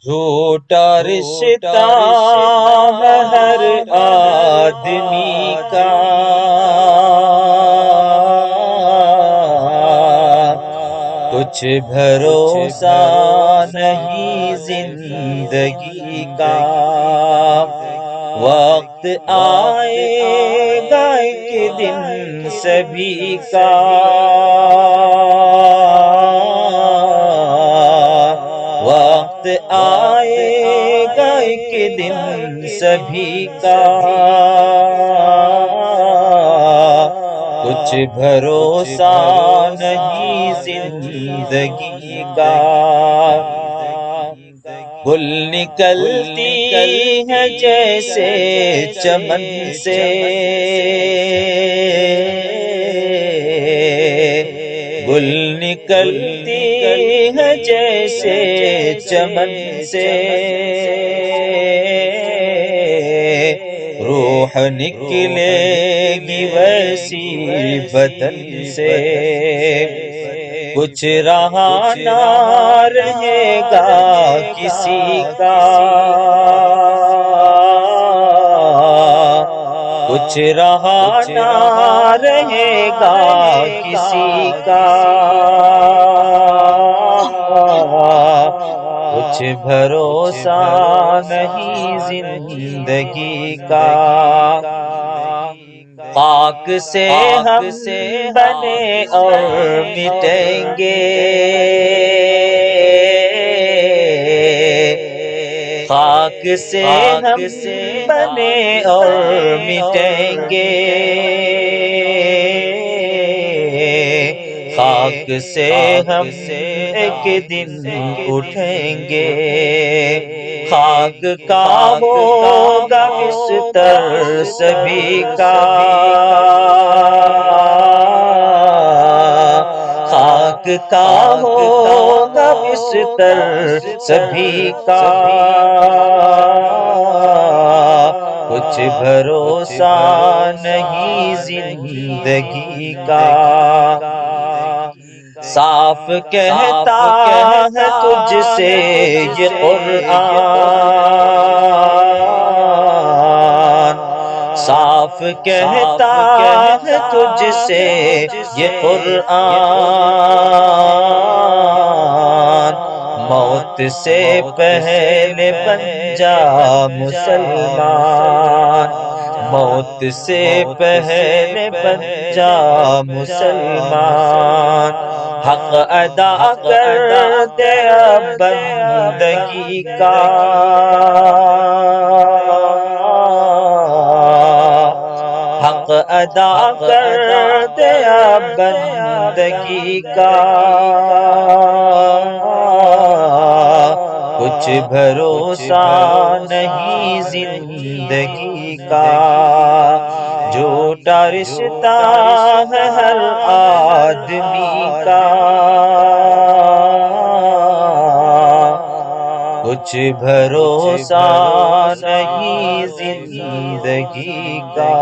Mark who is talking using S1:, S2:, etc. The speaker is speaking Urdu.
S1: جھوٹا رشتہ ہے ہر آدمی کا، کچھ بھروسہ نہیں زندگی کا، وقت آئے گا ایک دن سبھی کا، وقت آئے گا ایک دن سبھی کا، کچھ بھروسہ نہیں زندگی کا، گل نکلتی ہے جیسے چمن سے، گل نکلتی ہے جیسے چمن سے، روح نکلے گی ویسی بدن سے، کچھ رہا نہ رہے گا کسی کا، کچھ رہا نہ رہے گا کسی کا، کچھ بھروسہ نہیں زندگی کا، خاک سے ہم بنے اور مٹیں گے، خاک سے ہم بنے اور مٹیں گے، خاک سے ہم ایک دن اٹھیں گے، خاک کا ہوگا بستر سبھی کا، خاک کا ہوگا بستر سبھی کا، کچھ بھروسہ نہیں زندگی کا، صاف کہتا ہے تجھ سے یہ قرآن، صاف کہتا ہے تجھ سے یہ قرآن، موت سے پہلے بن جا مسلمان، موت سے پہلے بن جا مسلمان، حق ادا کر دے اب بندگی کا، حق ادا کر دے اب بندگی کا، کچھ بھروسہ نہیں زندگی کا، جھوٹا رشتہ ہے ہر آدمی کا، کچھ بھروسہ نہیں زندگی کا۔